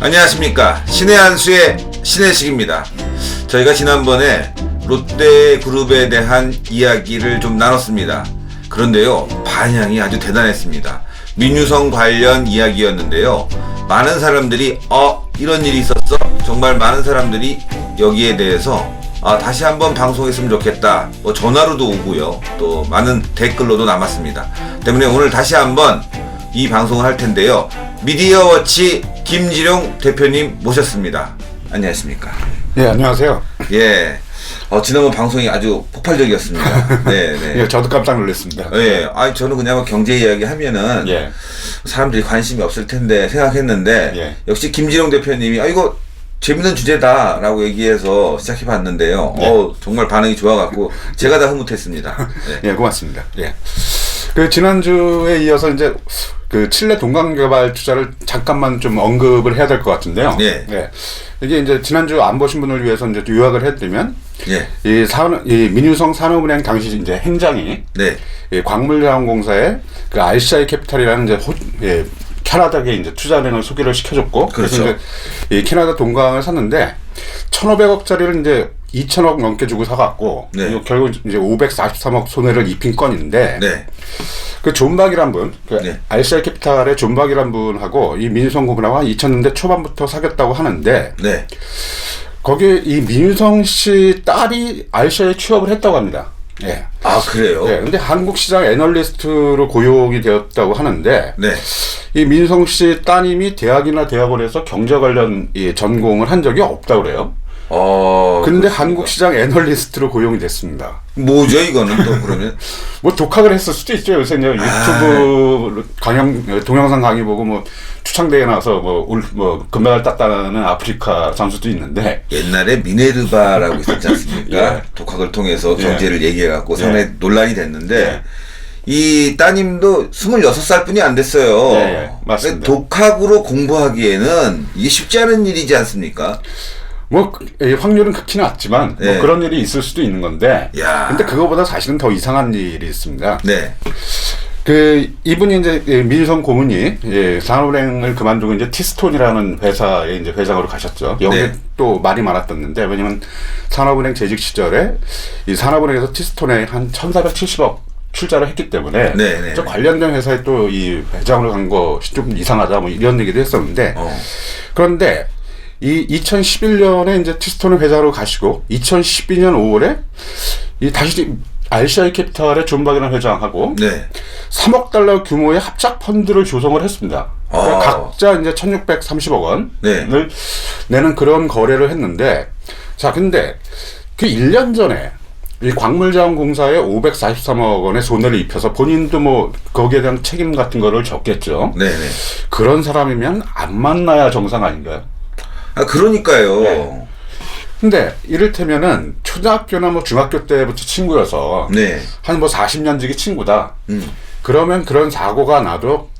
안녕하십니까. 신의 한수의 신혜식입니다. 저희가 지난번에 롯데그룹에 대한 이야기를 좀 나눴습니다. 그런데요, 반향이 아주 대단했습니다. 민유성 관련 이야기였는데요, 많은 사람들이 이런 일이 있었어? 정말 많은 사람들이 여기에 대해서 다시 한번 방송했으면 좋겠다, 전화로도 오고요, 또 많은 댓글로도 남았습니다. 때문에 오늘 다시 한번 이 방송을 할 텐데요, 미디어워치 김지룡 대표님 모셨습니다. 안녕하십니까? 예, 안녕하세요. 예. 지난번 방송이 아주 폭발적이었습니다. 네. 예, 저도 깜짝 놀랐습니다. 예. 저는 그냥 경제 이야기 하면은 예. 사람들이 관심이 없을 텐데 생각했는데, 예. 역시 김지룡 대표님이 이거 재밌는 주제다라고 얘기해서 시작해봤는데요. 예. 정말 반응이 좋아갖고 제가 다 흐뭇했습니다. 네. 예, 고맙습니다. 예. 지난주에 이어서 이제 칠레 동강개발 투자를 잠깐만 좀 언급을 해야 될 것 같은데요. 예. 예. 이게 이제 지난주 안 보신 분을 위해서 이제 요약을 해드리면, 예. 이 민유성 산업은행 당시 이제 행장이, 네. 이 광물자원공사의 RCI 캐피탈이라는 이제 캐나다계 이제 투자은행을 소개를 시켜줬고, 그렇죠. 그래서 이제 이 캐나다 동강을 샀는데 1,500억짜리를 이제 2,000억 넘게 주고 사갖고, 네. 결국 이제 543억 손해를 입힌 건인데, 네. 존박이란 분, 네. RCI 캐피탈의 존박이란 분하고 이 민유성 고문하고 한 2000년대 초반부터 사귀었다고 하는데, 네. 거기에 이 민유성 씨 딸이 RCI에 취업을 했다고 합니다. 예. 그래요? 예. 근데 한국 시장 애널리스트로 고용이 되었다고 하는데, 네. 이 민유성 씨 따님이 대학이나 대학원에서 경제 관련 전공을 한 적이 없다고 그래요. 근데 그렇습니까? 한국 시장 애널리스트로 고용이 됐습니다. 뭐죠, 이거는 또 그러면? 뭐 독학을 했을 수도 있죠. 요새 이제 유튜브 동영상 강의 보고 뭐 추창대회 나와서 금메달 땄다는 아프리카 선수도 있는데, 옛날에 미네르바라고 있었지 않습니까? 예. 독학을 통해서 예. 경제를 얘기해갖고 상당히 논란이 됐는데, 예. 이 따님도 26살 뿐이 안 됐어요. 예, 맞습니다. 독학으로 공부하기에는 이게 쉽지 않은 일이지 않습니까? 확률은 극히 낮지만, 네. 그런 일이 있을 수도 있는 건데, 야. 근데 그거보다 사실은 더 이상한 일이 있습니다. 네. 이분이 이제 민유성 고문이 산업은행을 그만두고 이제 티스톤이라는 회사에 이제 회장으로 가셨죠. 여기 네. 또 말이 많았었는데, 왜냐면 산업은행 재직 시절에 이 산업은행에서 티스톤에 한 1,470억 출자를 했기 때문에, 네. 저 관련된 회사에 또 이 회장으로 간 것이 좀 이상하다, 뭐 이런 얘기도 했었는데, 그런데 이 2011년에 이제 티스톤을 회장으로 가시고 2012년 5월에 다시 RCI 캐피탈의 존박이라는 회장하고 네. 3억 달러 규모의 합작 펀드를 조성을 했습니다. 그러니까 각자 이제 1,630억 원을 네. 내는 그런 거래를 했는데, 자, 근데 1년 전에 이 광물자원공사에 543억 원의 손해를 입혀서 본인도 뭐 거기에 대한 책임 같은 거를 졌겠죠. 네네. 그런 사람이면 안 만나야 정상 아닌가요? 그러니까요. 네. 근데 이를테면은 초등학교나 뭐 중학교 때부터 친구여서 네. 한 뭐 40년 지기 친구다. 그러면 그런 사고가 나도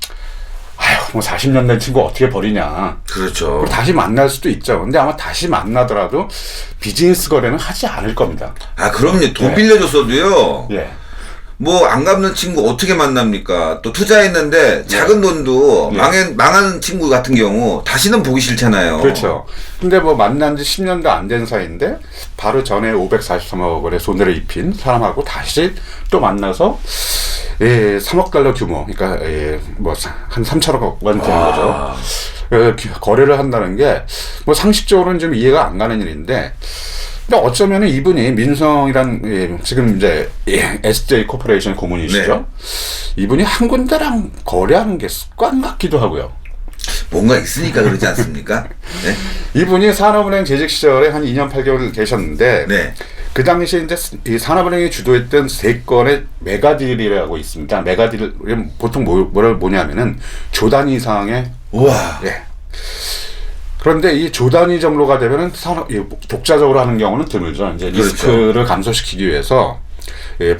뭐 40년 된 친구 어떻게 버리냐. 그렇죠. 다시 만날 수도 있죠. 근데 아마 다시 만나더라도 비즈니스 거래는 하지 않을 겁니다. 그럼요. 돈 네. 빌려줬어도요. 예. 뭐 안 갚는 친구 어떻게 만납니까? 또 투자했는데 작은 돈도 예. 망하는 친구 같은 경우 다시는 보기 싫잖아요. 그렇죠. 근데 뭐 만난 지 10년도 안 된 사이인데 바로 전에 543억 원의 손해를 입힌 사람하고 다시 또 만나서 3억 달러 규모, 그러니까 뭐 한 3천억 원 되는 거죠. 거래를 한다는 게 뭐 상식적으로는 좀 이해가 안 가는 일인데, 근데 어쩌면은 이분이 민성이란 지금 이제 SJ 코퍼레이션 고문이시죠. 네. 이분이 한 군데랑 거래하는 게 습관 같기도 하고요. 뭔가 있으니까 그러지 않습니까? 네. 이분이 산업은행 재직 시절에 한 2년 8개월 계셨는데, 네. 그 당시에 이제 이 산업은행이 주도했던 3건의 메가딜이라고 있습니다. 메가딜 보통 뭐냐면은 조 단위 이상의, 우와. 예. 그런데 이 조 단위 정도가 되면은 독자적으로 하는 경우는 드물죠. 이제 리스크를 그렇죠. 감소시키기 위해서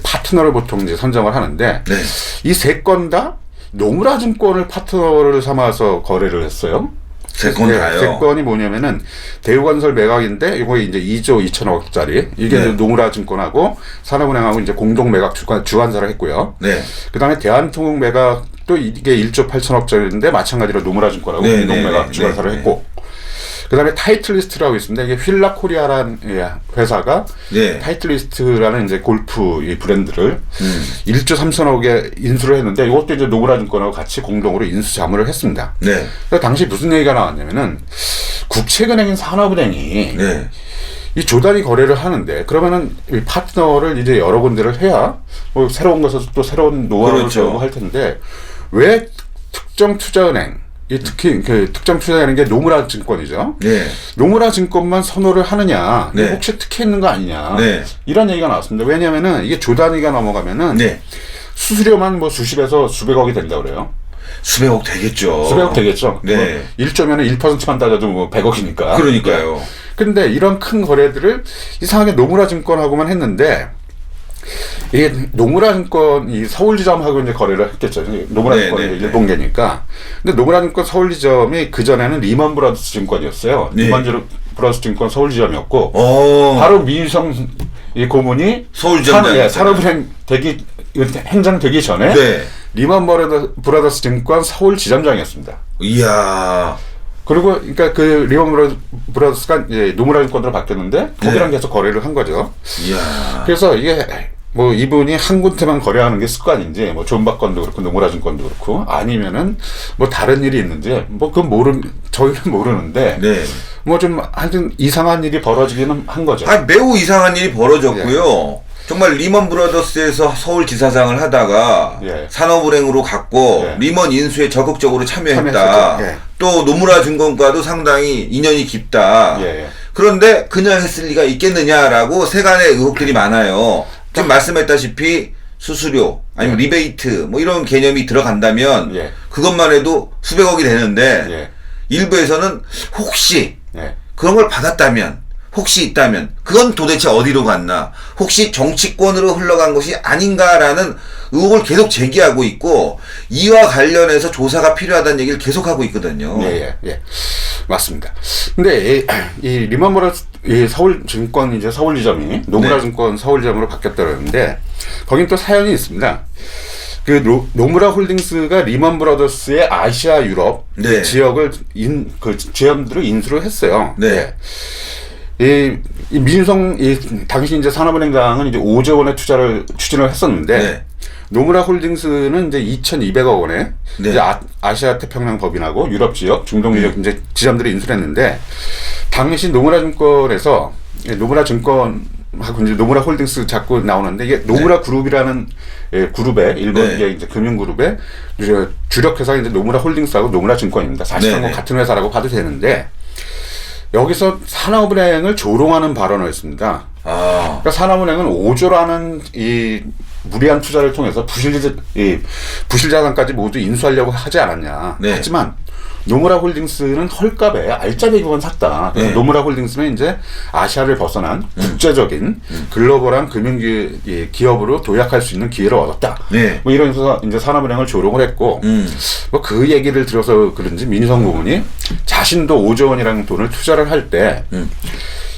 파트너를 보통 이제 선정을 하는데, 네. 이 3건 다 노무라 증권을 파트너를 삼아서 거래를 했어요. 3건 다요? 3건이 뭐냐면은 대우건설 매각인데 이거 이제 2조 2천억짜리 이게 네. 노무라 증권하고 산업은행하고 이제 공동 매각 주관사를 했고요. 네. 그다음에 대한통운 매각 또 이게 1조 8천억짜리인데 마찬가지로 노무라 증권하고 네, 공동 네, 매각 네, 주관사를 네, 했고, 그다음에 타이틀리스트라고 있습니다. 이게 휠라 코리아라는 회사가 네. 타이틀리스트라는 이제 골프 이 브랜드를 1조 3천억에 인수를 했는데 이것도 이제 노무라 증권하고 같이 공동으로 인수 자문을 했습니다. 네. 그래서 당시 무슨 얘기가 나왔냐면은 국책은행인 산업은행이 네. 이 조단위 거래를 하는데 그러면은 이 파트너를 이제 여러 군데를 해야 뭐 새로운 것에서 또 새로운 노하우를 그렇죠. 배우고 할 텐데 왜 특정 투자은행 이 특히 그 특정 투자은행이 게 노무라 증권이죠. 네. 노무라 증권만 선호를 하느냐? 네. 혹시 특혜 있는 거 아니냐? 네. 이런 얘기가 나왔습니다. 왜냐면은 이게 조단위가 넘어가면은 네. 수수료만 뭐 수십에서 수백억이 된다 그래요. 수백억 되겠죠. 수백억 되겠죠. 네. 뭐 1조면은 1%만 따져도 뭐 100억이니까. 그러니까요. 근데 이런 큰 거래들을 이상하게 노무라 증권하고만 했는데 이게 노무라 증권 이 서울지점하고 이제 거래를 했겠죠. 노무라 네, 증권이 네, 일본계니까. 근데 노무라 증권 서울지점이 그 전에는 리먼 브라더스 증권이었어요. 네. 리먼 브라더스 증권 서울지점이었고 오. 바로 민유성 이 고문이 서울지점 산업은행 행장되기 전에 네. 리먼 브라더스 증권 서울지점장이었습니다. 이야. 그리고 그러니까 그 리먼 브라더스가 이제 노무라 증권으로 바뀌었는데 거기랑 네. 계속 거래를 한 거죠. 이야. 그래서 이게 뭐 이분이 한 군데만 거래하는 게 습관인지 뭐 존박건도 그렇고 노무라 증권도 그렇고 아니면은 뭐 다른 일이 있는지 뭐 그건 저희는 모르는데 네. 뭐 좀 하여튼 이상한 일이 벌어지기는 한 거죠. 아, 매우 이상한 일이 벌어졌고요. 정말 리먼 브라더스에서 서울지사장을 하다가 예. 산업은행으로 갔고 예. 리먼 인수에 적극적으로 참여했다. 참여했었죠. 예. 또 노무라 증권과도 상당히 인연이 깊다. 예. 그런데 그냥 했을 리가 있겠느냐라고 세간의 의혹들이 많아요. 지금 말씀했다시피 수수료 아니면 리베이트 뭐 이런 개념이 들어간다면 예. 그것만 해도 수백억이 되는데 예. 일부에서는 혹시 예. 그런 걸 받았다면 혹시 있다면 그건 도대체 어디로 갔나 혹시 정치권으로 흘러간 것이 아닌가라는 의혹을 계속 제기하고 있고 이와 관련해서 조사가 필요하다는 얘기를 계속하고 있거든요. 예. 맞습니다. 근데 이 리먼 브라더스 이 서울증권 이제 서울지점이 노무라 네. 증권 서울지점으로 바뀌었다 그러는데 거긴 또 사연이 있습니다. 그 노무라 홀딩스가 리먼 브라더스의 아시아 유럽 네. 지역을 그 지점들을 인수를 했어요. 네. 이 민성 당시 이제 산업은행장은 이제 5조 원의 투자를 추진을 했었는데 네. 노무라 홀딩스는 이제 2,200억 원에 네. 이제 아시아 태평양 법인하고 유럽 지역, 중동 지역 이제 지점들을 인수를 했는데 당시 노무라 증권에서 노무라 증권하고 이제 노무라 홀딩스 자꾸 나오는데 이게 노무라 그룹이라는 그룹의 일본계 네. 이제 금융그룹의 주력 회사가 이제 노무라 홀딩스하고 노무라 증권입니다. 사실상 뭐 네. 같은 회사라고 봐도 되는데 여기서 산업은행을 조롱하는 발언을 했습니다. 아. 그러니까 산업은행은 5조라는 이 무리한 투자를 통해서 부실자산까지 모두 인수하려고 하지 않았냐. 네. 하지만 노무라 홀딩스는 헐값에 알짜배기만 샀다. 그래서 네. 노무라 홀딩스는 이제 아시아를 벗어난 국제적인 글로벌한 기업으로 도약할 수 있는 기회를 얻었다. 네. 뭐 이러면서 이제 산업은행을 조롱을 했고, 뭐 그 얘기를 들어서 그런지 민유성 고문이 자신도 5조 원이라는 돈을 투자를 할 때,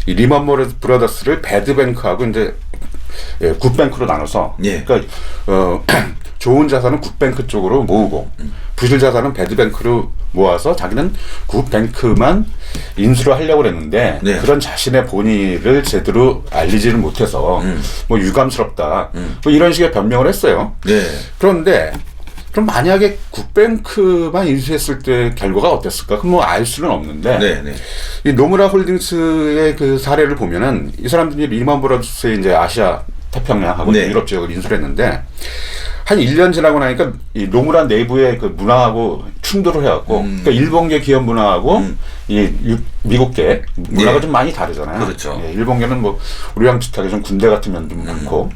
이 리먼 브라더스를 배드뱅크하고 이제 굿뱅크로 나눠서, 예. 그러니까 좋은 자산은 굿뱅크 쪽으로 모으고 부실 자산은 배드뱅크로 모아서 자기는 굿뱅크만 인수를 하려고 했는데 네. 그런 자신의 본의를 제대로 알리지를 못해서 뭐 유감스럽다 뭐 이런 식의 변명을 했어요. 네. 그런데 그럼 만약에 굿뱅크만 인수했을 때 결과가 어땠을까? 그럼 뭐 알 수는 없는데 네. 네. 이 노무라 홀딩스의 그 사례를 보면은 이 사람들이 리먼 브라더스의 이제 아시아 태평양하고 네. 유럽 지역을 인수를 했는데 한 1년 지나고 나니까 이 노무라 내부의 그 문화하고 충돌을 해갖고 그러니까 일본계 기업 문화하고 이 미국계 문화가 예. 좀 많이 다르잖아요. 그렇죠. 예, 일본계는 뭐 우리랑 비슷하게 좀 군대 같은 면도 많고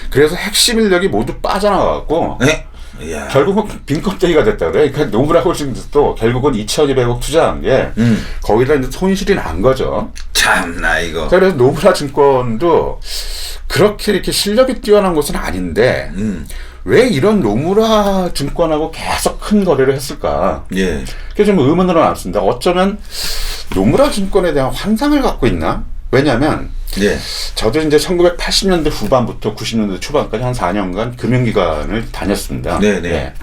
그래서 핵심 인력이 모두 빠져나가갖고 네. 이야. 결국은 빈 껍데기가 됐다 그래. 그러니까 노무라 홀딩스도 결국은 2,200억 투자한 게 거기다 이제 손실이 난 거죠. 참나 이거. 자, 그래서 노무라 증권도 그렇게 이렇게 실력이 뛰어난 곳은 아닌데 왜 이런 노무라 증권하고 계속 큰 거래를 했을까? 예. 그게 좀 의문으로 남습니다. 어쩌면 노무라 증권에 대한 환상을 갖고 있나? 왜냐하면 예. 저도 이제 1980년대 후반부터 90년대 초반까지 한 4년간 금융기관을 다녔습니다. 네네.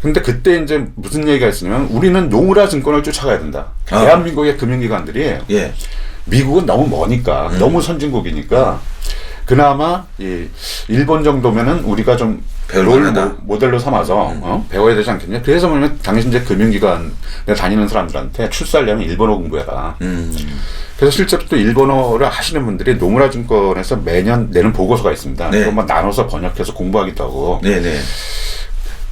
근데 그때 이제 무슨 얘기가 있으냐면 우리는 노무라 증권을 쫓아가야 된다. 대한민국의 금융기관들이 예. 미국은 너무 머니까 너무 선진국이니까 그나마 이 일본 정도면은 우리가 좀 배울 롤 만하다. 모델로 삼아서 배워야 되지 않겠냐. 그래서 뭐냐면 당신 이제 금융기관에 다니는 사람들한테 출사하려면 일본어 공부해라. 그래서 실제로 또 일본어를 하시는 분들이 노무라 증권에서 매년 내는 보고서가 있습니다. 네. 그것만 나눠서 번역해서 공부하기도 하고. 네네.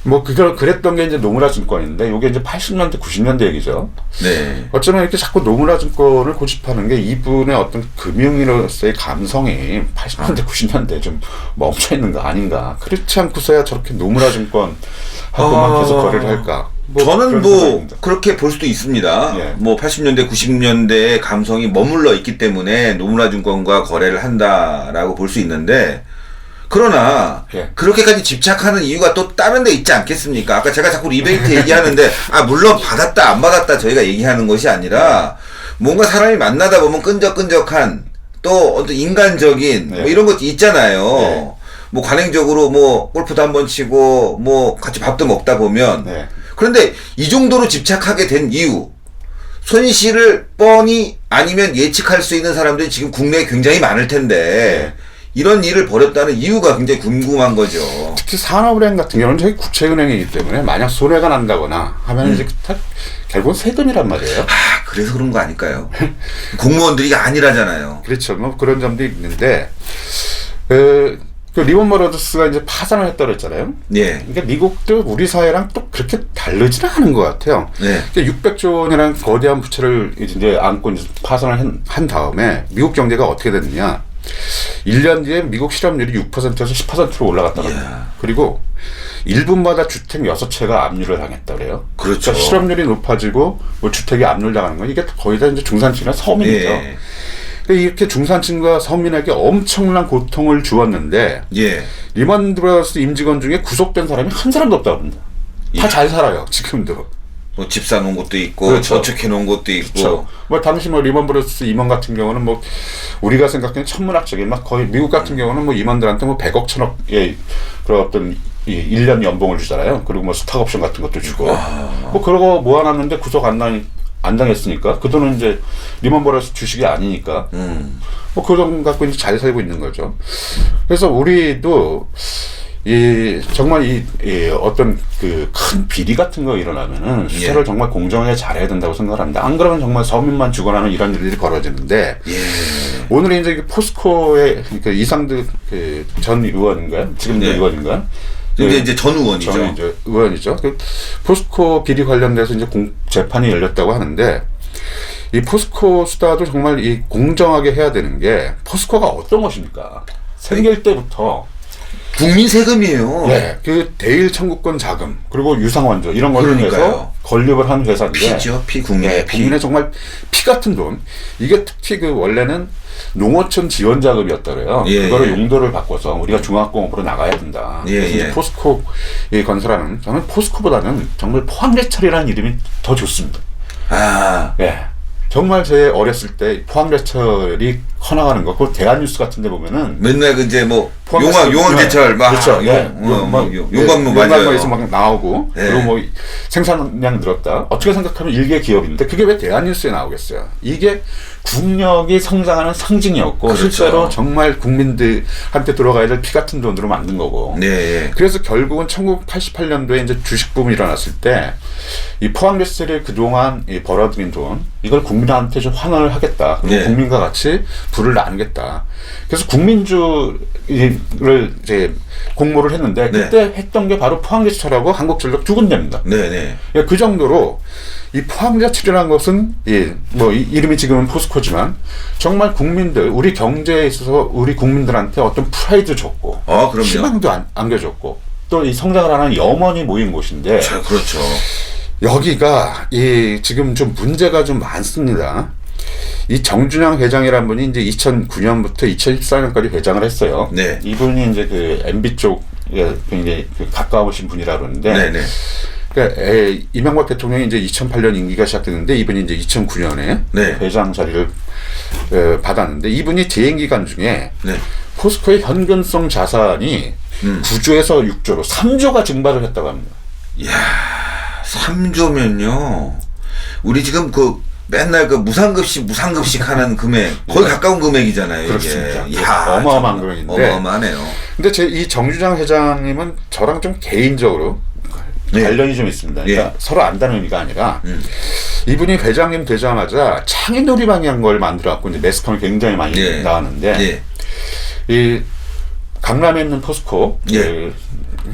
뭐 그걸 그랬던 게 이제 노무라 증권인데 이게 이제 80년대 90년대 얘기죠. 네. 어쩌면 이렇게 자꾸 노무라 증권을 고집하는 게 이분의 어떤 금융인으로서의 감성이 80년대 90년대 좀 멈춰 있는 거 아닌가. 그렇지 않고서야 저렇게 노무라 증권 하고만 계속 거래를 할까. 저는 그런 뭐 생각입니다. 그렇게 볼 수도 있습니다. 예. 뭐 80년대, 90년대의 감성이 머물러 있기 때문에 노무라 증권과 거래를 한다라고 볼 수 있는데, 그러나 예. 그렇게까지 집착하는 이유가 또 다른 데 있지 않겠습니까? 아까 제가 자꾸 리베이트 얘기하는데 물론 받았다 안 받았다 저희가 얘기하는 것이 아니라 뭔가 사람이 만나다 보면 끈적끈적한 또 어떤 인간적인 네. 뭐 이런 것도 있잖아요. 네. 뭐 관행적으로 뭐 골프도 한번 치고 뭐 같이 밥도 먹다 보면 네. 그런데 이 정도로 집착하게 된 이유, 손실을 뻔히 아니면 예측할 수 있는 사람들이 지금 국내에 굉장히 많을 텐데 이런 일을 벌였다는 이유가 굉장히 궁금한 거죠. 특히 산업은행 같은 경우는 저희 국채은행이기 때문에 만약 손해가 난다거나 하면 이제 다 결국은 세금이란 말이에요. 그래서 그런 거 아닐까요? 공무원들이 아니라잖아요. 그렇죠. 뭐 그런 점도 있는데 그 리먼 브러더스가 이제 파산을 했다고 했잖아요. 예. 그러니까 미국도 우리 사회랑 또 그렇게 다르지는 않은 것 같아요. 네. 그러니까 600조 원이라는 거대한 부채를 이제 안고 이제 파산을 한 다음에 미국 경제가 어떻게 됐느냐. 1년 뒤에 미국 실업률이 6%에서 10%로 올라갔다고 합니다. 그리고 1분마다 주택 6채가 압류를 당했다 그래요. 그렇죠. 그러니까 실업률이 높아지고 뭐 주택이 압류당하는 건 이게 거의 다 이제 중산층이나 서민이죠. 예. 그러니까 이렇게 중산층과 서민에게 엄청난 고통을 주었는데 예. 리먼 브러더스 임직원 중에 구속된 사람이 한 사람도 없다고 합니다. 다 잘 살아요, 지금도. 뭐 집 사놓은 것도 있고 그렇죠. 저축해 놓은 것도 있고. 그렇죠. 뭐 당시 뭐 리먼 브러더스 임원 같은 경우는 뭐 우리가 생각하는 천문학적인 막 거의 미국 같은 경우는 뭐 임원들한테 뭐 100억 1000억의 그런 어떤 이 1년 연봉을 주잖아요. 그리고 뭐 스탁 옵션 같은 것도 주고. 뭐 그러고 모아놨는데 구속 안 당했으니까 그 돈은 이제 리먼 브러더스 주식이 아니니까. 뭐 그 돈 갖고 이제 잘 살고 있는 거죠. 그래서 우리도 정말 이 어떤 그 큰 비리 같은 거 일어나면은 수사를 정말 공정하게 잘해야 된다고 생각합니다. 안 그러면 정말 서민만 죽어나는 이런 일들이 벌어지는데 오늘 이제 그 포스코의 그 이상득 그 전 의원인가요? 지금도 의원인가요? 근데 이제 전 의원이죠. 전 이제 의원이죠. 그 포스코 비리 관련돼서 이제 재판이 열렸다고 하는데 이 포스코 수사도 정말 이 공정하게 해야 되는 게 포스코가 어떤 것입니까? 생길 때부터 국민 세금이에요. 네, 그 대일 청구권 자금 그리고 유상원조 이런 걸 통해서 건립을 한 회사인데 피죠, 피 국민의 피. 국민의 정말 피 같은 돈. 이게 특히 그 원래는 농어촌 지원 자금이었다 그래요. 그거를 용도를 바꿔서 우리가 중화공업으로 나가야 된다. 그래서 포스코 건설하는 저는 포스코보다는 정말 포항제철이라는 이름이 더 좋습니다. 정말 제 어렸을 때 포항제철이 커나가는 거, 그 대한뉴스 같은 데 보면은 맨날 그 이제 뭐 용왕제철 막 그렇죠. 용광로 용광로에서 막 나오고 그리고 뭐 생산량 늘었다. 어떻게 생각하면 일개 기업인데 그게 왜 대한뉴스에 나오겠어요? 이게 국력이 성장하는 상징이었고 그렇죠. 실제로 정말 국민들한테 들어가야 될 피 같은 돈으로 만든 거고. 그래서 결국은 1988년도에 이제 주식 붐이 일어났을 때 이 포항제철이 그동안 벌어들인 돈 이걸 국민한테 좀 환원을 하겠다. 그리고 국민과 같이 부를 나누겠다. 그래서 국민주를 이제 공모를 했는데 그때 했던 게 바로 포항제철하고 한국전력 두 군데입니다. 그 정도로 이 포항제철이라는 것은 뭐 이름이 지금은 포스코지만 정말 국민들 우리 경제에 있어서 우리 국민들한테 어떤 프라이드 줬고 희망도 안겨줬고 또 이 성장을 하는 염원이 모인 곳인데 그렇죠. 여기가 지금 좀 문제가 좀 많습니다. 이 정준영 회장이라는 분이 이제 2009년부터 2014년까지 회장을 했어요. 이분이 이제 그 MB 쪽에 굉장히 가까우신 분이라 그러는데, 그러니까 이명박 대통령이 이제 2008년 임기가 시작됐는데 이분이 이제 2009년에 회장 자리를 받았는데 이분이 재임 기간 중에 포스코의 현금성 자산이 9조에서 6조로 3조가 증발을 했다고 합니다. 이야, 3조면요. 우리 지금 맨날 무상급식 하는 금액, 거의 가까운 금액이잖아요. 그렇습니다. 이게. 이야, 어마어마한 금액인데. 어마어마하네요. 근데 이 정주장 회장님은 저랑 좀 개인적으로 네. 관련이 좀 있습니다. 그러니까 네. 서로 안다는 의미가 아니라 이분이 회장님 되자마자 창의놀이방이라는 걸 만들어갖고 이제 매스컴이 굉장히 많이 네. 나왔는데 네. 이 강남에 있는 포스코 네.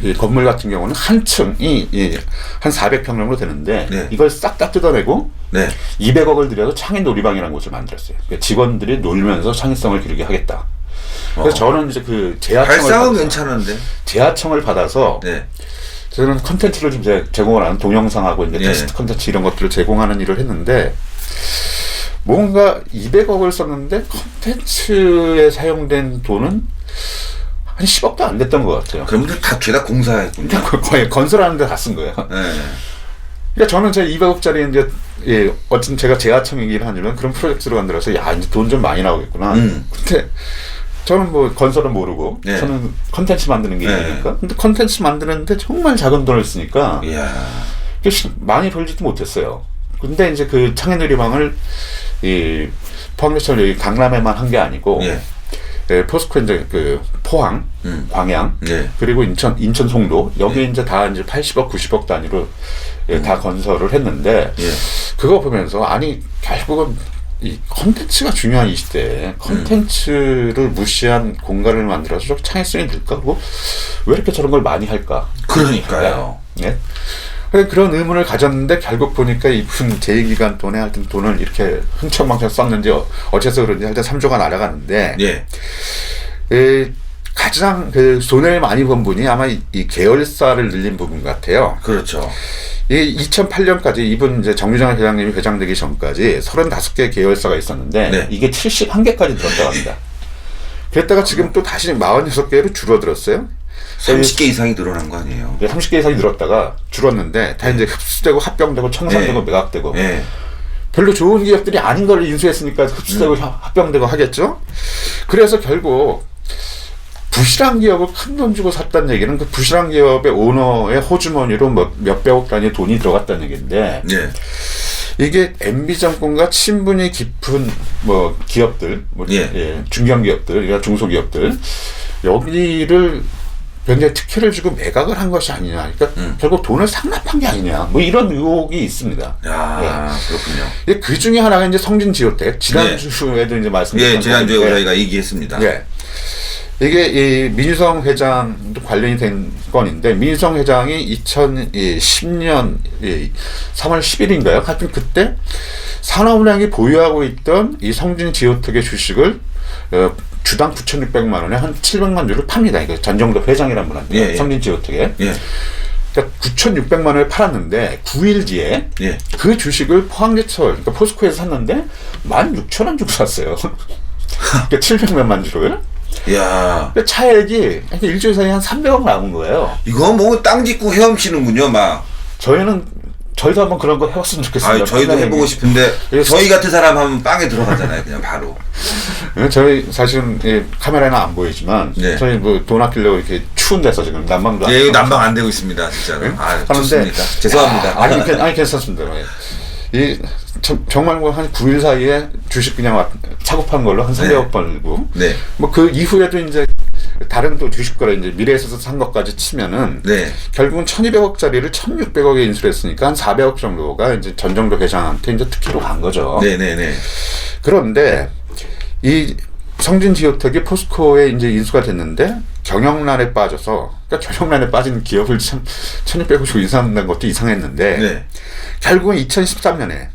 이 건물 같은 경우는 한 층이 한 400평형으로 되는데 네. 이걸 싹 다 뜯어내고 네. 200억을 들여서 창의놀이방이라는 곳을 만들었어요. 그러니까 직원들이 놀면서 창의성을 기르게 하겠다. 그래서 저는 이제 그 발상은 괜찮은데. 재하청을 받아서 네. 저는 컨텐츠를 좀 제공을 하는 동영상하고 이제 예. 텍스트 컨텐츠 이런 것들을 제공하는 일을 했는데 뭔가 200억을 썼는데 컨텐츠에 사용된 돈은 한 10억도 안 됐던 것 같아요. 그러면 다 죄다 공사했군요. 거의 건설하는 데 다 쓴 거예요. 네. 그러니까 저는 제 200억짜리 이제 어쨌든 제가 재하청이긴 하지만 그런 프로젝트로 만들어서 야 이제 돈 좀 많이 나오겠구나. 근데 저는 뭐 건설은 모르고 네. 저는 컨텐츠 만드는 게 네. 일이니까. 근데 컨텐츠 만드는데 정말 작은 돈을 쓰니까 이야. 많이 벌지도 못했어요. 근데 이제 그 창의놀이방을 이 포항제철 여기 강남에만 한 게 아니고 예. 포스코 이제 그 포항, 광양, 예. 그리고 인천 송도 여기 이제 다 이제 80억, 90억 단위로 다 건설을 했는데 예. 그거 보면서 아니 결국은 이 컨텐츠가 중요한 이 시대에 컨텐츠를 무시한 공간을 만들어서 창의성이 들까? 그리고 왜 이렇게 저런 걸 많이 할까? 그러니까요. 네. 그런 의문을 가졌는데 결국 보니까 이분 제2기간 돈에 하여튼 돈을 이렇게 흥청망청 썼는지 어째서 그런지 하여튼 3조가 날아가는데 예. 가장 그 손해를 많이 본 분이 아마 이 계열사를 늘린 부분 같아요. 그렇죠. 이 2008년까지 이분 이제 정유장 회장님이 회장되기 전까지 35개 계열사가 있었는데 네. 이게 71개까지 들었다고 합니다. 그랬다가 지금 또 다시 46개로 줄어들었어요. 30개 이상이 늘어난 거 아니에요? 30개 이상이 늘었다가 줄었는데 다 이제 흡수되고 합병되고 청산되고 매각되고 예. 별로 좋은 기업들이 아닌 걸 인수했으니까 흡수되고 합병되고 하겠죠. 그래서 결국 부실한 기업을 큰 돈 주고 샀다는 얘기는 그 부실한 기업의 오너의 호주머니로 몇백억 단위 돈이 들어갔다는 얘기인데 예. 이게 MB 정권과 친분이 깊은 기업들, 중견 기업들, 그러니까 중소기업들 여기를 굉장히 특혜를 주고 매각을 한 것이 아니냐. 그러니까 결국 돈을 상납한 게 아니냐. 이런 의혹이 있습니다. 그렇군요. 그 중에 하나가 이제 성진지오텍. 지난주에도 이제 말씀드렸던 예, 지난주에 저희가 얘기했습니다. 예. 이게 이 민유성 회장도 관련이 된 건인데 민유성 회장이 2010년 3월 10일인가요? 하여튼 그때 산업은행이 보유하고 있던 이 성진지오텍의 주식을 주당 9,600만 원에 한 700만 주를 팝니다. 이거 전정도 회장이란 분한테 성진지오텍에. 그러니까 9,600만 원에 팔았는데 9일 뒤에 그 주식을 포항제철, 그러니까 포스코에서 샀는데 16,000원 주고 샀어요. 그러니까 700몇만 주를. 이야. 차액이 일주일 사이에 한 300억 남은 거예요. 이거 뭐 땅 짓고 헤엄치는군요, 막. 저희도 한번 그런 거 해봤으면 좋겠습니다. 저희도 해보고 싶은데 저희 같은 사람 하면 빵에 들어가잖아요, 그냥 바로. 저희 사실은 카메라는 안 보이지만 저희 돈 아끼려고 이렇게 추운 데서 지금 난방도 난방 안 되고 있습니다, 진짜로. 좋습니다. 죄송합니다. 아니 괜찮습니다. 정말 한 9일 사이에 주식 그냥 사고 판 걸로 한 300억 벌고 그 이후에도 이제 다른 또 주식 거래 이제 미래에서 산 것까지 치면은 결국은 1,200억짜리를 1,600억에 인수를 했으니까 한 400억 정도가 이제 전정도 회장한테 이제 특혜로 간 거죠. 그런데 이 성진지오텍이 포스코에 이제 인수가 됐는데 경영난에 빠져서, 그러니까 경영난에 빠진 기업을 참 1,600억 주고 인수한다는 것도 이상했는데 결국은 2013년에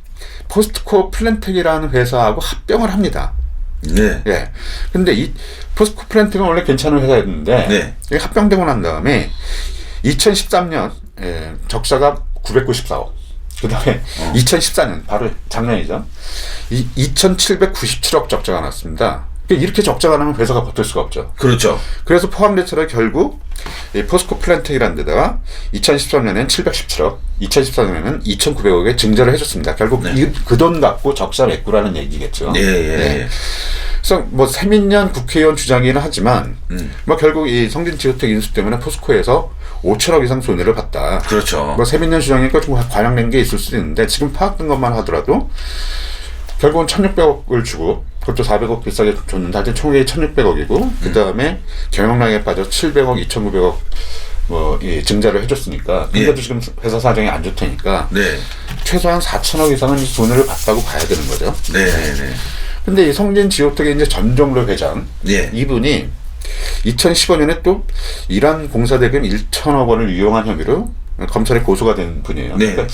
포스코 플랜텍이라는 회사하고 합병을 합니다. 근데 이 포스코 플랜텍은 원래 괜찮은 회사였는데 합병되고 난 다음에 2013년 적자가 994억. 그 다음에 2014년 바로 작년이죠. 2,797억 적자가 났습니다. 이렇게 적자가 나면 회사가 버틸 수가 없죠. 그렇죠. 그래서 포항제철은 결국 이 포스코 플랜텍이라는 데다가 2013년에는 717억, 2014년에는 2,900억에 증자를 해줬습니다. 결국 그 돈 갖고 적자 맺구라는 얘기겠죠. 그래서 뭐 세민년 국회의원 주장이긴 하지만 뭐 결국 이 성진지주택 인수 때문에 포스코에서 5천억 이상 손해를 봤다. 그렇죠. 뭐 세민년 주장이니까 좀 과장된 게 있을 수도 있는데 지금 파악된 것만 하더라도 결국은 1,600억을 주고 그것도 400억 비싸게 줬는데 하여튼 총액이 1,600억이고 그 다음에 경영난에 빠져 700억, 2,900억 뭐 증자를 해줬으니까 근데도 지금 회사 사정이 안 좋다니까 네. 최소한 4천억 이상은 손해를 봤다고 봐야 되는 거죠. 네. 네. 근데 이 성진지오텍의 이제 전종로 회장 네. 이분이 2015년에 또 이란 공사대금 1천억 원을 이용한 혐의로 검찰에 고소가 된 분이에요. 네. 그러니까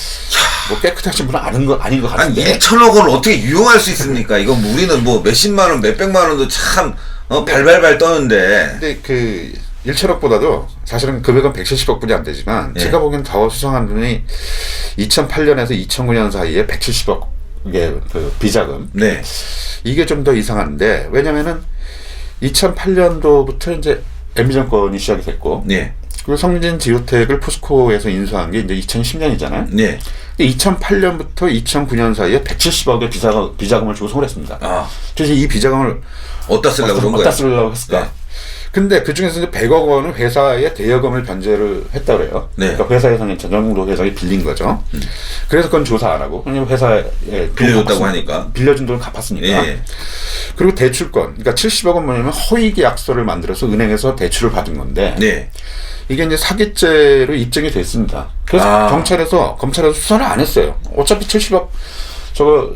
뭐 깨끗하신 분은 아닌 것 아니 같은데. 1천억 원을 어떻게 유용할 수 있습니까? 이건 뭐 우리는 뭐 몇십만 원, 몇백만 원도 참 발발발 떠는데. 근데 그 1천억보다도 사실은 금액은 170억 분이 안 되지만 네. 제가 보기엔 더 수상한 분이 2008년에서 2009년 사이에 170억의 그 비자금. 네. 이게 좀 더 이상한데 왜냐면은 2008년도부터 이제 MB 정권이 시작이 됐고 네. 그리고 성진지오텍을 포스코에서 인수한 게 이제 2010년이잖아요. 네. 2008년부터 2009년 사이에 170억의 비자금을 조성을 했습니다. 아. 그래서 이 비자금을 어디다 쓰려고 그런 거예요? 어디다 쓰려고 했을까? 네. 근데 그 중에서 이제 100억 원은 회사에 대여금을 변제를 했다 그래요. 네. 그러니까 회사에서는 전용도 회사에 빌린 거죠. 그래서 그건 조사 안 하고 왜냐면 회사에 빌려줬다고 하니까. 빌려준 돈을 갚았으니까. 예. 그리고 대출권, 그러니까 70억은 뭐냐면 허위 계약서를 만들어서 은행에서 대출을 받은 건데 네. 이게 이제 사기죄로 입증이 됐습니다. 그래서 검찰에서 수사를 안 했어요. 어차피 70억 저거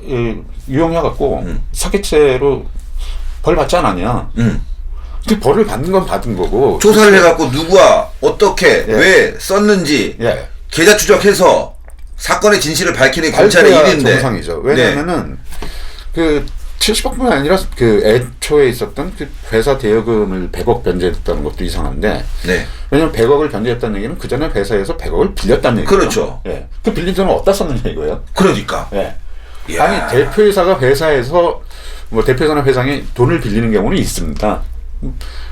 유용해갖고 사기죄로 벌 받지 않았냐. 근데 벌을 받는 건 받은 거고. 조사를 해갖고 누구와 어떻게 예. 왜 썼는지 예. 계좌 추적해서 사건의 진실을 밝히는 검찰의 일인데. 정상이죠. 왜냐면은 그 70억뿐만 아니라 그 애초에 있었던 그 회사 대여금을 100억 변제했다는 것도 이상한데. 네. 왜냐면 100억을 변제했다는 얘기는 그 전에 회사에서 100억을 빌렸다는 얘기죠. 그렇죠. 예. 그 빌린 돈을 어디다 썼느냐 이거예요. 그러니까. 예. 이야. 아니 대표이사가 회사에서 뭐 대표이사나 회장이 돈을 빌리는 경우는 있습니다.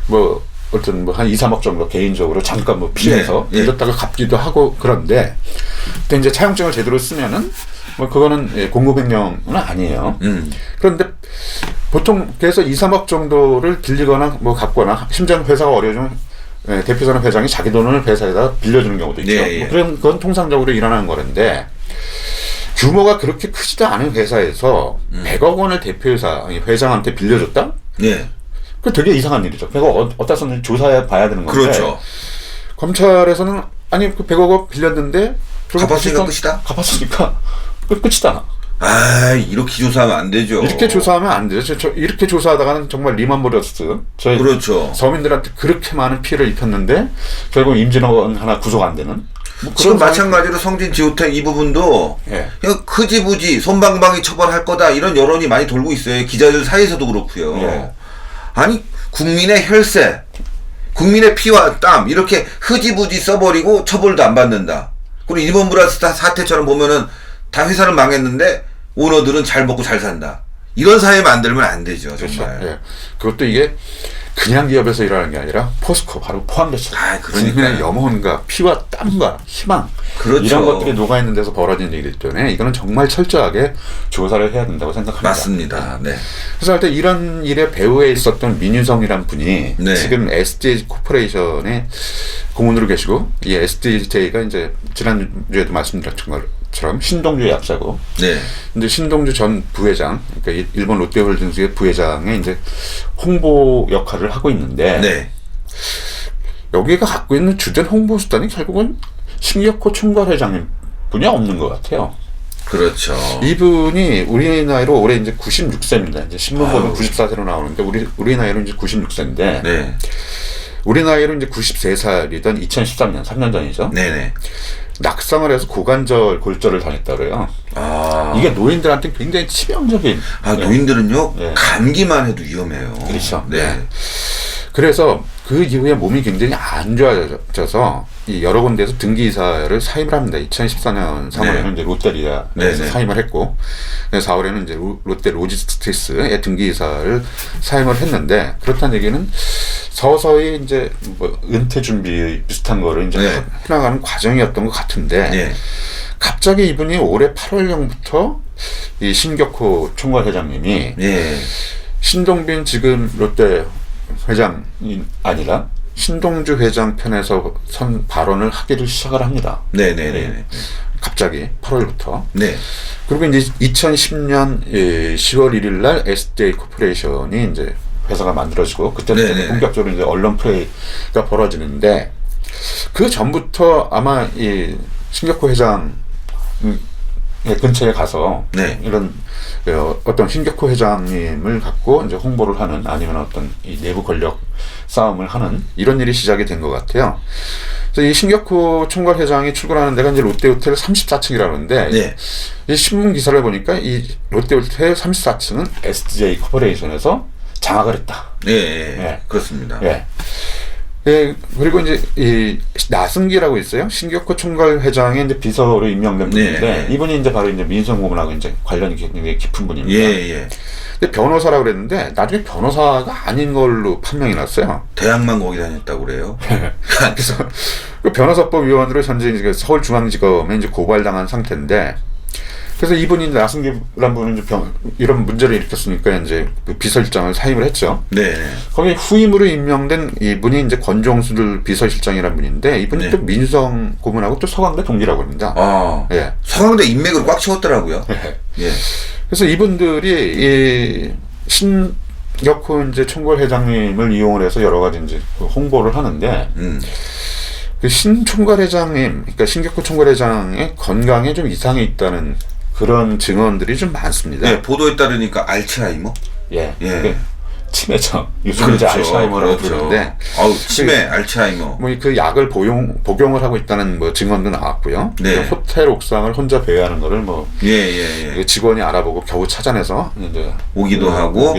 뭐 어떤 뭐 한 2, 3억 정도 개인적으로 잠깐 뭐 피해서 예, 예. 빌렸다가 갚기도 하고 그런데 근데 이제 차용증을 제대로 쓰면은 뭐 그거는 공고백령은 아니에요. 그런데 보통 그래서 2, 3억 정도를 빌리거나 뭐 갚거나 심지어 회사가 어려우면 대표이사나 회장이 자기 돈을 회사에다 빌려주는 경우도 있죠. 예, 예. 뭐 그건 통상적으로 일어나는 거는데 규모가 그렇게 크지도 않은 회사에서 100억 원을 대표이사 회장한테 빌려줬다? 네. 그 되게 이상한 일이죠. 100억 어디다 썼는지 조사해 봐야 되는 건데. 그렇죠. 검찰에서는 아니 그 100억 빌렸는데 갚았으니까 끝이다? 갚았으니까 끝이다. 아, 이렇게 조사하면 안 되죠. 이렇게 조사하면 안 되죠. 이렇게 조사하다가는 정말 리만 브러더스 저희 그렇죠. 서민들한테 그렇게 많은 피해를 입혔는데 결국 임진원 하나 구속 안 되는. 뭐 지금 그런 마찬가지로 성진지오텍 이 부분도 예. 그냥 흐지부지 솜방방이 처벌할 거다 이런 여론이 많이 돌고 있어요. 기자들 사이에서도 그렇고요. 예. 아니 국민의 혈세, 국민의 피와 땀 이렇게 흐지부지 써버리고 처벌도 안 받는다. 그리고 일본 브라스 사태처럼 보면은 다 회사는 망했는데 오너들은 잘 먹고 잘 산다. 이런 사회 만들면 안 되죠. 정말. 그렇죠. 예. 그것도 이게 그냥 기업에서 일하는 게 아니라 포스코 바로 포함됐어요. 그러니까요. 국민의 영혼과 피와 땀과 희망 그렇죠. 이런 것들이 녹아있는 데서 벌어진 일이기 때문에 이거는 정말 철저하게 조사를 해야 된다고 생각합니다. 맞습니다. 네. 그래서 할 때 이런 일에 배후에 있었던 민유성이란 분이 네. 지금 SDJ 코퍼레이션의 고문으로 계시고 이 SDJ가 이제 지난주에도 말씀드렸던 것처럼 신동주의 약자고 네. 근데 신동주 전 부회장, 그러니까 일본 롯데홀딩스의 부회장의 이제 홍보 역할을 하고 있는데 네. 여기가 갖고 있는 주된 홍보 수단이 결국은 신격호 총괄회장님 분이 없는 것 같아요. 그렇죠. 이분이 우리 나이로 올해 이제 96세입니다. 이제 신문 보면 아유. 94세로 나오는데 우리 나이로 이제 96세인데 네. 우리 나이로 이제 93살이던 2013년 3년 전이죠. 네네. 낙상을 해서 고관절 골절을 당했다 그래요. 아. 이게 노인들한테 굉장히 치명적인. 노인들은요, 네. 감기만 해도 위험해요. 그렇죠. 네. 그래서 그 이후에 몸이 굉장히 안 좋아져서 이 여러 군데에서 등기 이사를 사임을 합니다. 2014년 3월에는 네. 이제 롯데리아에서 네. 사임을 했고 4월에는 이제 롯데 로지스틱스의 등기 이사를 사임을 했는데 그렇다는 얘기는 서서히 이제 뭐 은퇴 준비 비슷한 거를 이제 네. 해나가는 과정이었던 것 같은데 네. 갑자기 이분이 올해 8월경부터 이 신격호 총괄회장님이 네. 신동빈 지금 롯데 회장이 아니라 신동주 회장 편에서 선 발언을 하기를 시작을 합니다. 네네네. 갑자기 8월부터. 네. 그리고 이제 2010년 10월 1일 날 SJ 코퍼레이션이 이제 회사가 만들어지고 그때는 네네. 본격적으로 이제 언론 플레이가 벌어지는데 그 전부터 아마 이 신격호 회장 근처에 가서 네. 이런 어떤 신격호 회장님을 갖고 이제 홍보를 하는 아니면 어떤 이 내부 권력 싸움을 하는 이런 일이 시작이 된 것 같아요. 그래서 이 신격호 총괄 회장이 출근하는 데가 이제 롯데호텔 34층이라는데 네. 이 신문 기사를 보니까 이 롯데호텔 34층은 SJ 코퍼레이션에서 장악을 했다. 예, 예. 그렇습니다. 예. 예, 그리고 이제 이 나승기라고 있어요. 신격호 총괄 회장의 이제 비서로 임명된 분인데 네. 이분이 이제 바로 이제 민성 고문하고 이제 관련이 굉장히 깊은 분입니다. 예. 근데 변호사라고 그랬는데 나중에 변호사가 아닌 걸로 판명이 났어요. 대학만 거기 다녔다고 그래요. 그래서 그 변호사법 위원으로 현재 이제 서울중앙지검에 이제 고발당한 상태인데 그래서 이분이 나승기란 분은 이제 이런 문제를 일으켰으니까 이제 그 비서실장을 사임을 했죠. 네. 거기 후임으로 임명된 이분이 이제 권종수 비서실장이라는 분인데 이분이 네. 또 민성 고문하고 또 서강대 동기라고 합니다. 예. 서강대 인맥으로 꽉 채웠더라고요. 예. 그래서 이분들이 이 신격호 이제 총괄 회장님을 이용을 해서 여러 가지 이제 홍보를 하는데 그 신 총괄 회장님, 그러니까 신격호 총괄 회장의 건강에 좀 이상이 있다는 그런 증언들이 좀 많습니다. 네, 보도에 따르니까 알츠하이머? 예. 예. 치매죠. 요즘 이제 알츠하이머라고 부르는데. 아우, 치매, 알츠하이머. 뭐 그 약을 복용을 하고 있다는 뭐 증언도 나왔고요. 네. 호텔 옥상을 혼자 배회하는 거를 뭐 예. 직원이 알아보고 겨우 찾아내서 이제 오기도 하고.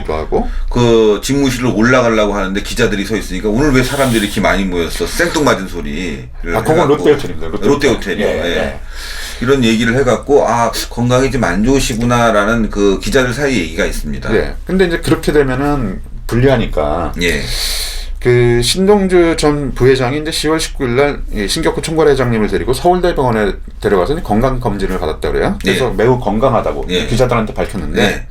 그 직무실로 올라가려고 하는데 기자들이 서 있으니까 오늘 왜 사람들이 이렇게 많이 모였어? 생뚱맞은 소리를. 그건 롯데호텔입니다. 롯데호텔이요. 예. 이런 얘기를 해갖고 건강이 좀 안 좋으시구나라는 그 기자들 사이 얘기가 있습니다. 예. 근데 이제 그렇게 되면은 불리하니까. 예. 그 신동주 전 부회장이 이제 10월 19일 날 신격호 총괄 회장님을 데리고 서울대병원에 데려가서 건강 검진을 받았다 그래요. 그래서 매우 건강하다고 기자들한테 밝혔는데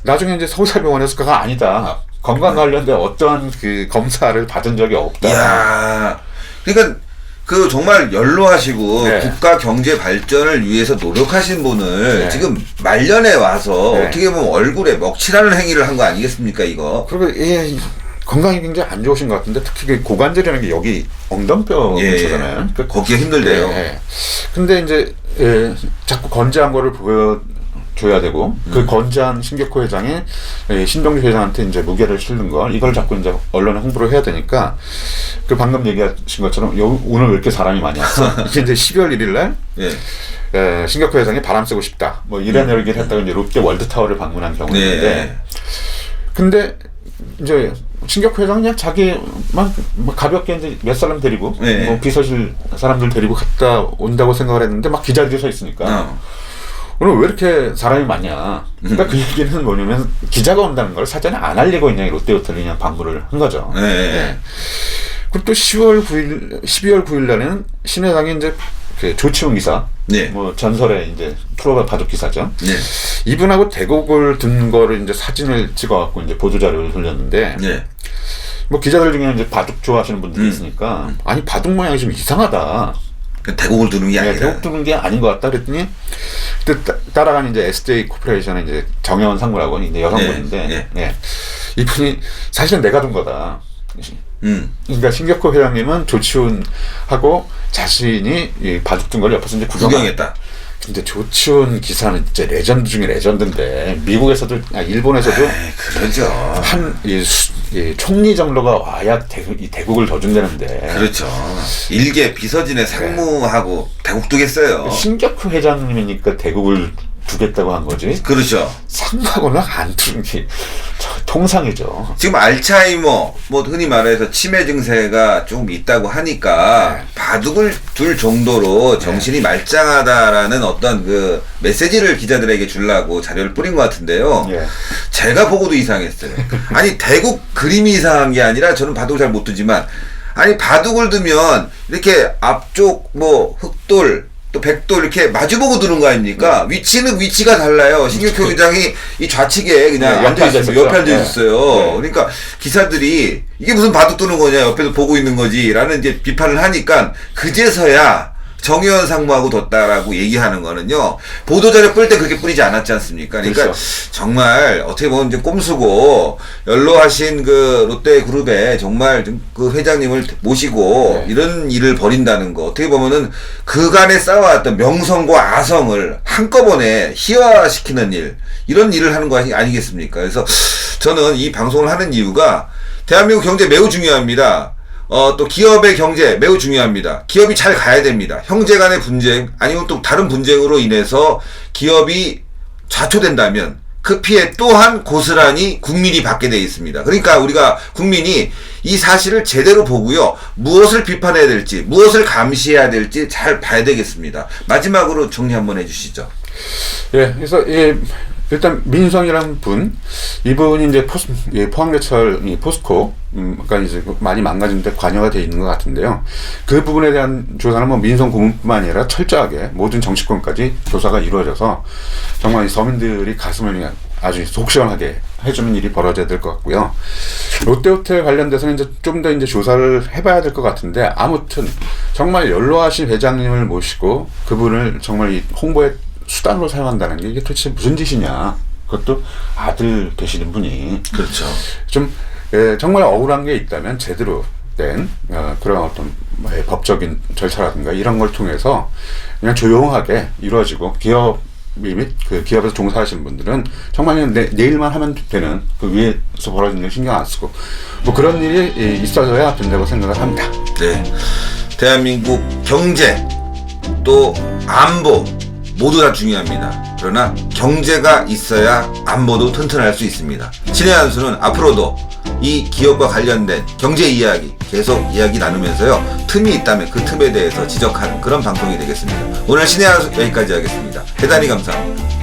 나중에 이제 서울대병원에서 그가 아니다. 건강 관련된 어떠한 그 검사를 받은 적이 없다. 이야. 그러니까 그 정말 연로하시고 국가 경제 발전을 위해서 노력하신 분을 지금 말년에 와서 어떻게 보면 얼굴에 먹칠하는 행위를 한 거 아니겠습니까, 이거? 그리고 건강이 굉장히 안 좋으신 것 같은데 특히 그 고관절이라는 게 여기 엉덩뼈 근처잖아요. 그러니까 걷기가 힘들대요. 근데 이제 자꾸 건재한 거를 보여줘야 되고 그 건재한 신격호 회장이 신동주 회장한테 이제 무게를 실는 거 이걸 자꾸 이제 언론에 홍보를 해야 되니까 그 방금 얘기하신 것처럼 오늘 왜 이렇게 사람이 많이 왔어? 이게 이제 12월 1일 날 신격호 회장이 바람 쐬고 싶다. 뭐 이런 얘기를 했다가 이제 롯데 월드타워를 방문한 경우인데 근데 이제 신격호 회장은 그냥 자기만 가볍게 이제 몇 사람 데리고 뭐 비서실 사람들 데리고 갔다 온다고 생각을 했는데 막 기자들이 서 있으니까 오늘 왜 이렇게 사람이 많냐. 그러니까 그 얘기는 뭐냐면 기자가 온다는 걸 사전에 안 알리고 그냥 롯데호텔에 그냥 방문을 한 거죠. 그리고 또 12월 9일 날에는 신 회장이 이제 그 조치훈 기사, 뭐 전설의 이제 프로가 바둑 기사죠. 이분하고 대국을 둔 거를 이제 사진을 찍어갖고 이제 보도 자료를 돌렸는데, 뭐 기자들 중에 이제 바둑 좋아하시는 분들이 있으니까, 아니 바둑 모양이 좀 이상하다. 대국을 두는 게 아니라. 대국 두는 게 아닌 것 같다 그랬더니, 그때 따라간 이제 SJ 코퍼레이션의 이제 정혜원 상무라고 이제 여성분인데, 이분이 사실은 내가 둔 거다. 그러니까 신격호 회장님은 조치훈하고 자신이 이 바둑 둔 걸 옆에서 이제 구경했다. 근데 조치훈 기사는 진짜 레전드 중에 레전드인데 미국에서도 일본에서도 그렇죠. 이 총리 정도가 와야 대국을 더 준다는데. 그렇죠. 일개 비서진의 상무하고 대국 두겠어요. 신격호 회장님이니까 대국을 두겠다고 한 거지. 그렇죠. 상무하고는 안 두는 게 통상이죠. 지금 알츠하이머, 뭐 흔히 말해서 치매 증세가 조금 있다고 하니까 바둑을 둘 정도로 정신이 말짱하다라는 어떤 그 메시지를 기자들에게 주려고 자료를 뿌린 것 같은데요. 제가 보고도 이상했어요. 아니 대국 그림이 이상한 게 아니라 저는 바둑을 잘 못 두지만 아니 바둑을 두면 이렇게 앞쪽 뭐 흑돌 또 100도 이렇게 마주보고 두는 거 아닙니까? 위치는 위치가 달라요. 신규표 회장이 이 좌측에 그냥 네, 앉아 있었어요. 옆에 앉아 네. 있었어요. 네. 그러니까 기사들이 이게 무슨 바둑 두는 거냐, 옆에서 보고 있는 거지라는 이제 비판을 하니까 그제서야 정의원 상무하고 뒀다라고 얘기하는 거는요, 보도자료 뿔 때 그렇게 뿌리지 않았지 않습니까? 그러니까 그렇죠. 정말 어떻게 보면 이제 꼼수고 연로하신 그 롯데그룹의 정말 좀 그 회장님을 모시고 네. 이런 일을 벌인다는 거, 어떻게 보면은 그간에 쌓아왔던 명성과 아성을 한꺼번에 희화시키는 일, 이런 일을 하는 거 아니겠습니까? 그래서 저는 이 방송을 하는 이유가 대한민국 경제 매우 중요합니다. 또 기업의 경제 매우 중요합니다. 기업이 잘 가야 됩니다. 형제 간의 분쟁, 아니면 또 다른 분쟁으로 인해서 기업이 좌초된다면 그 피해 또한 고스란히 국민이 받게 되어 있습니다. 그러니까 우리가 국민이 이 사실을 제대로 보고요, 무엇을 비판해야 될지, 무엇을 감시해야 될지 잘 봐야 되겠습니다. 마지막으로 정리 한번 해주시죠. 예, 그래서 일단 민성이라는 분, 이분이 이제 포항제철 포스코, 그러니까 이제 많이 망가지는데 관여가 돼 있는 것 같은데요. 그 부분에 대한 조사는 뭐 민성 고문뿐만 아니라 철저하게 모든 정치권까지 조사가 이루어져서 정말 이 서민들이 가슴을 그냥 아주 속 시원하게 해주는 일이 벌어져야 될 것 같고요. 롯데호텔 관련돼서는 이제 좀 더 이제 조사를 해봐야 될 것 같은데, 아무튼 정말 연로하신 회장님을 모시고 그분을 정말 이 홍보에 수단으로 사용한다는 게 이게 도대체 무슨 짓이냐. 그것도 아들 되시는 분이. 그렇죠. 좀 정말 억울한 게 있다면 제대로 된 그런 어떤 법적인 절차라든가 이런 걸 통해서 그냥 조용하게 이루어지고, 기업이 및 그 기업에서 종사하시는 분들은 정말 그냥 내일만 하면 되는, 그 위에서 벌어지는 일 신경 안 쓰고 뭐 그런 일이 있어져야 된다고 생각을 합니다. 네. 대한민국 경제 또 안보 모두 다 중요합니다. 그러나 경제가 있어야 안보도 튼튼할 수 있습니다. 신의 한 수는 앞으로도 이 기업과 관련된 경제 이야기 계속 이야기 나누면서요, 틈이 있다면 그 틈에 대해서 지적하는 그런 방송이 되겠습니다. 오늘 신의 한 수 여기까지 하겠습니다. 대단히 감사합니다.